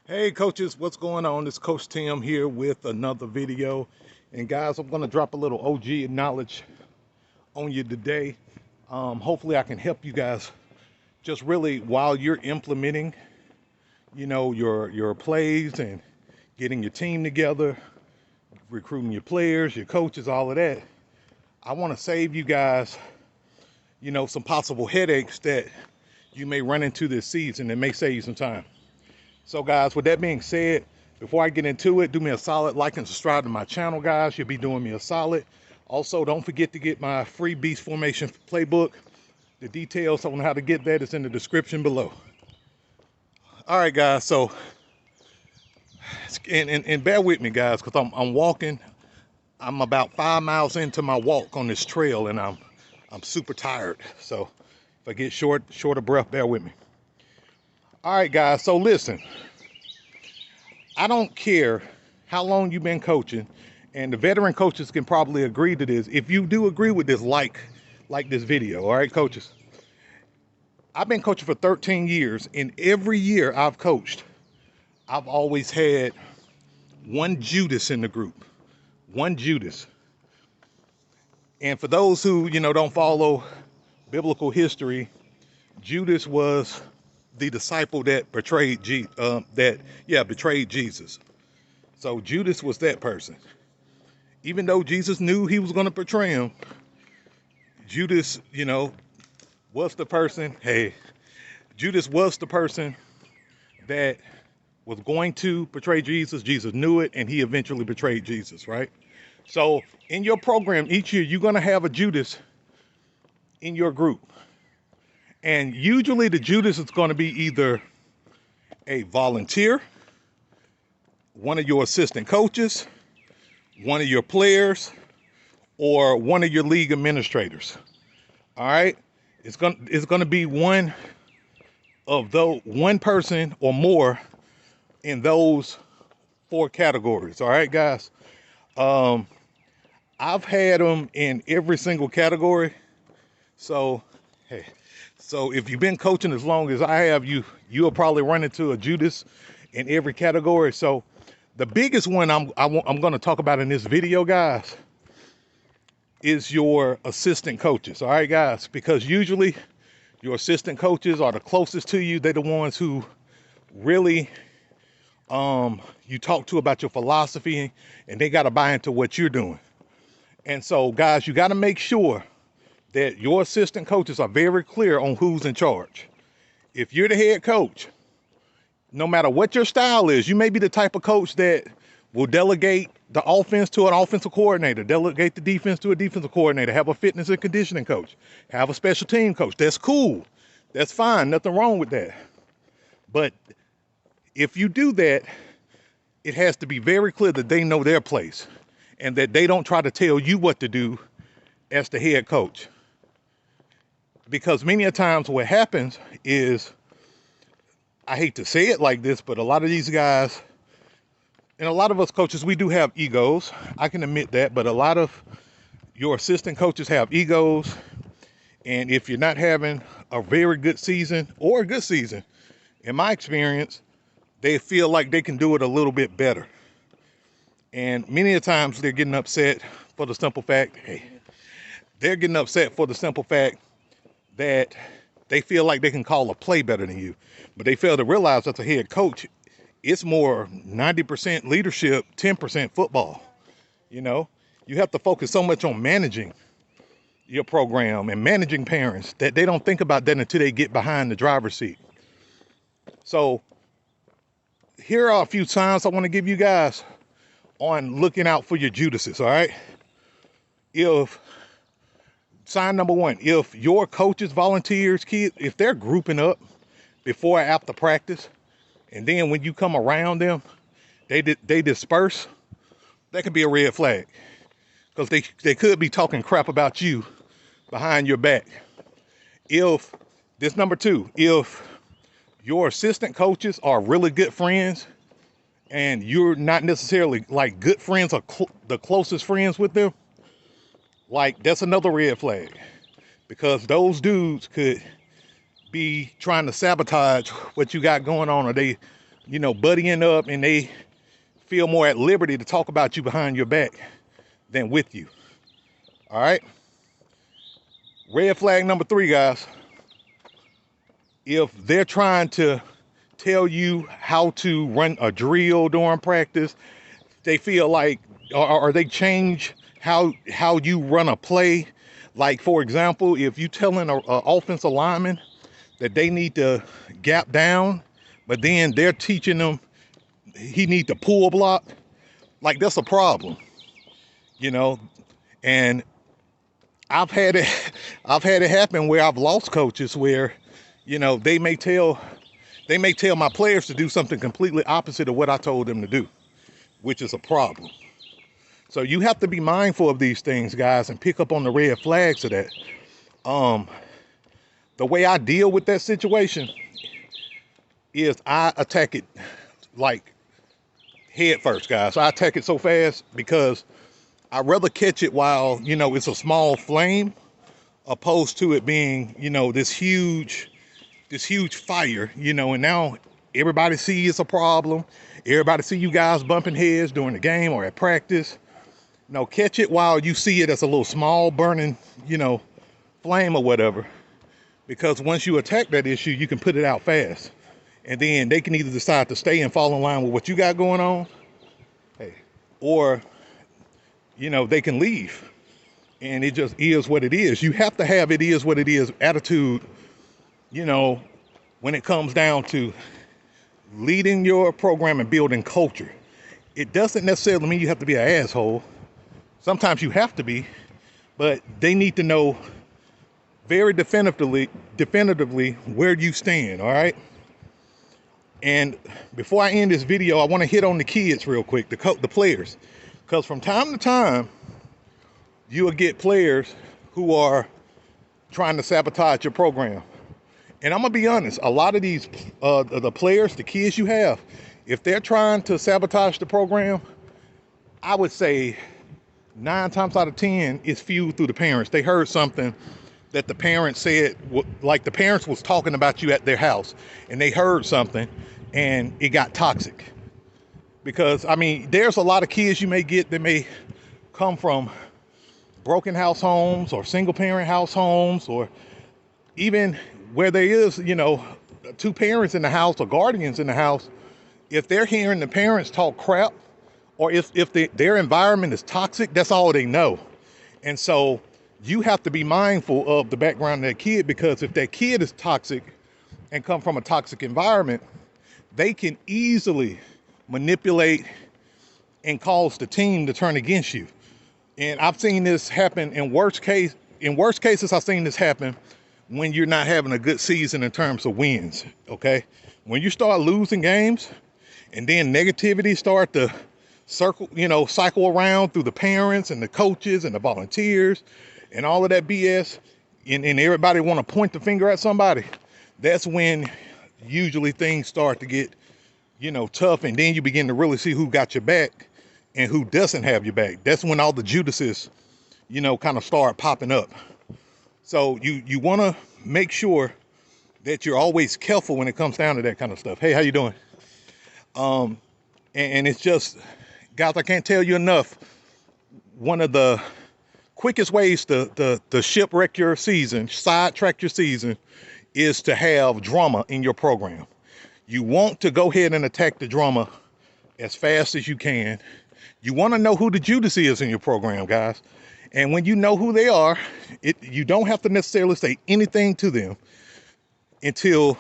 Hey coaches, what's going on? It's Coach Tim here with another video. And guys, I'm going to drop a little OG knowledge on you today. Hopefully I can help you guys just really while you're implementing, your plays and getting your team together, recruiting your players, your coaches, all of that. I want to save you guys, some possible headaches that you may run into this season and may save you some time. So guys, with that being said, before I get into it, do me a solid, like and subscribe to my channel, guys. You'll be doing me a solid. Also, don't forget to get my free Beast Formation playbook. The details on how to get that is in the description below. All right, guys, so, and bear with me, guys, because I'm walking. I'm about 5 miles into my walk on this trail, and I'm super tired. So if I get short of breath, bear with me. All right, guys, so listen, I don't care how long you've been coaching, and the veteran coaches can probably agree to this. If you do agree with this, like this video, all right, coaches? I've been coaching for 13 years, and every year I've coached, I've always had one Judas in the group, one Judas. And for those who, don't follow biblical history, Judas was the disciple that betrayed Jesus. So Judas was that person. Even though Jesus knew he was going to betray him, Judas, was the person. Judas was the person that was going to betray Jesus. Jesus knew it, and he eventually betrayed Jesus, right? So in your program, each year, you're going to have a Judas in your group. And usually the Judas is going to be either a volunteer, one of your assistant coaches, one of your players, or one of your league administrators. All right? It's going to be one person or more in those 4 categories. All right, guys? I've had them in every single category. So, So if you've been coaching as long as I have, you'll probably run into a Judas in every category. So the biggest one I'm going to talk about in this video, guys, is your assistant coaches. All right, guys, because usually your assistant coaches are the closest to you. They're the ones who really you talk to about your philosophy, and they got to buy into what you're doing. And so, guys, you got to make sure that your assistant coaches are very clear on who's in charge. If you're the head coach, no matter what your style is, you may be the type of coach that will delegate the offense to an offensive coordinator, delegate the defense to a defensive coordinator, have a fitness and conditioning coach, have a special team coach. That's cool. That's fine. Nothing wrong with that. But if you do that, it has to be very clear that they know their place and that they don't try to tell you what to do as the head coach. Because many a times what happens is, I hate to say it like this, but a lot of these guys, and a lot of us coaches, we do have egos. I can admit that, but a lot of your assistant coaches have egos. And if you're not having a very good season or a good season, in my experience, they feel like they can do it a little bit better. And many a times they're getting upset for the simple fact, that they feel like they can call a play better than you, but they fail to realize as a head coach, it's more 90% leadership, 10% football. You have to focus so much on managing your program and managing parents that they don't think about that until they get behind the driver's seat. So here are a few signs I want to give you guys on looking out for your Judases, all right? Sign number 1, if your coaches, volunteers, kids, if they're grouping up before or after practice, and then when you come around them, they disperse, that could be a red flag. Because they could be talking crap about you behind your back. Number 2, if your assistant coaches are really good friends, and you're not necessarily like good friends or the closest friends with them, like, that's another red flag, because those dudes could be trying to sabotage what you got going on, or they buddying up, and they feel more at liberty to talk about you behind your back than with you. All right. Red flag number 3, guys. If they're trying to tell you how to run a drill during practice, they feel like, or they change how you run a play. Like, for example, if you telling an offensive lineman that they need to gap down, but then they're teaching them he need to pull block, like, that's a problem, and I've had it happen where I've lost coaches where, they may tell my players to do something completely opposite of what I told them to do, which is a problem. So you have to be mindful of these things, guys, and pick up on the red flags of that. The way I deal with that situation is I attack it like head first, guys. I attack it so fast because I'd rather catch it while, it's a small flame, opposed to it being, this huge fire, and now everybody sees it's a problem. Everybody see you guys bumping heads during the game or at practice. No, catch it while you see it as a little small burning, flame or whatever. Because once you attack that issue, you can put it out fast. And then they can either decide to stay and fall in line with what you got going on, or they can leave, and it just is what it is. You have to have it is what it is attitude, when it comes down to leading your program and building culture. It doesn't necessarily mean you have to be an asshole. Sometimes you have to be, but they need to know very definitively where you stand, all right? And before I end this video, I want to hit on the kids real quick, the players. Because from time to time, you will get players who are trying to sabotage your program. And I'm going to be honest, a lot of these, the players, the kids you have, if they're trying to sabotage the program, I would say 9 times out of 10, it's fueled through the parents. They heard something that the parents said, like the parents was talking about you at their house, and they heard something and it got toxic. Because, there's a lot of kids you may get that may come from broken house homes or single parent house homes, or even where there is, 2 parents in the house or guardians in the house. If they're hearing the parents talk crap, or if their environment is toxic, that's all they know. And so you have to be mindful of the background of that kid, because if that kid is toxic and come from a toxic environment, they can easily manipulate and cause the team to turn against you. And I've seen this happen in worst cases. I've seen this happen when you're not having a good season in terms of wins, okay? When you start losing games and then negativity start to cycle around through the parents and the coaches and the volunteers and all of that BS, and everybody want to point the finger at somebody, that's when usually things start to get, tough, and then you begin to really see who got your back and who doesn't have your back. That's when all the Judases, kind of start popping up. So you want to make sure that you're always careful when it comes down to that kind of stuff. Hey, how you doing? And it's just, guys, I can't tell you enough. One of the quickest ways to shipwreck your season, sidetrack your season, is to have drama in your program. You want to go ahead and attack the drama as fast as you can. You want to know who the Judas is in your program, guys. And when you know who they are, you don't have to necessarily say anything to them until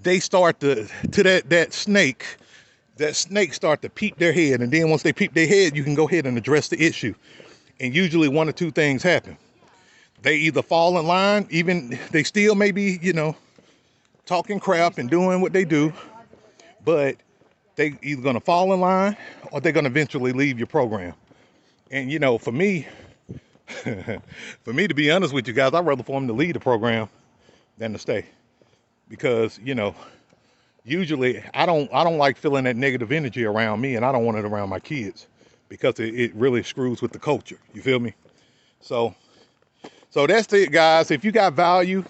they start that snake start to peep their head. And then once they peep their head, you can go ahead and address the issue. And usually 1 or 2 things happen. They either fall in line, even they still may be, talking crap and doing what they do, but they either going to fall in line or they're going to eventually leave your program. And, for me, to be honest with you guys, I'd rather for them to leave the program than to stay. Because, usually I don't like feeling that negative energy around me, and I don't want it around my kids, because it really screws with the culture. You feel me? So that's it, guys. If you got value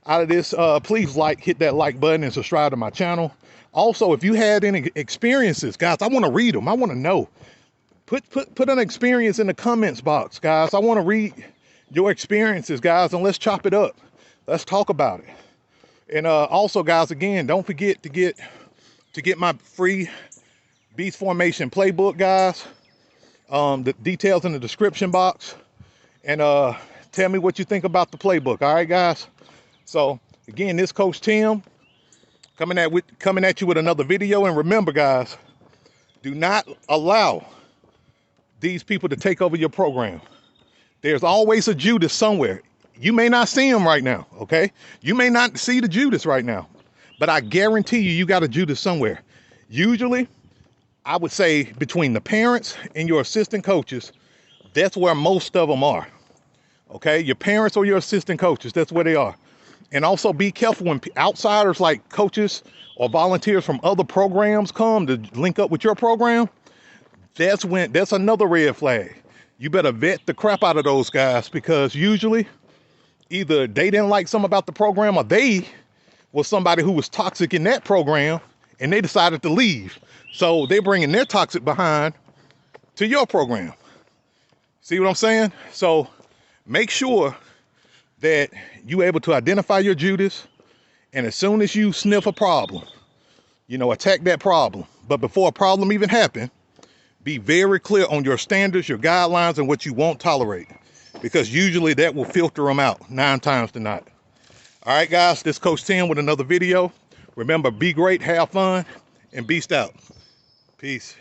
out of this, please hit that like button and subscribe to my channel. Also, if you had any experiences, guys, I want to read them. I want to know. Put an experience in the comments box, guys. I want to read your experiences, guys, and let's chop it up. Let's talk about it. And also, guys, again, don't forget to get my free Beast Formation playbook, guys. The details in the description box. And tell me what you think about the playbook. All right, guys. So again, this Coach Tim coming at you with another video. And remember, guys, do not allow these people to take over your program. There's always a Judas somewhere. You may not see him right now, okay? You may not see the Judas right now, but I guarantee you got a Judas somewhere. Usually, I would say between the parents and your assistant coaches, that's where most of them are, okay? Your parents or your assistant coaches, that's where they are. And also be careful when outsiders like coaches or volunteers from other programs come to link up with your program. That's another red flag. You better vet the crap out of those guys, because usually either they didn't like something about the program, or they was somebody who was toxic in that program and they decided to leave. So they're bringing their toxic behind to your program. See what I'm saying? So make sure that you're able to identify your Judas, and as soon as you sniff a problem, attack that problem. But before a problem even happens, be very clear on your standards, your guidelines, and what you won't tolerate, because usually that will filter them out 9 times to not. All right, guys, this is Coach Tim with another video. Remember, be great, have fun, and beast out. Peace.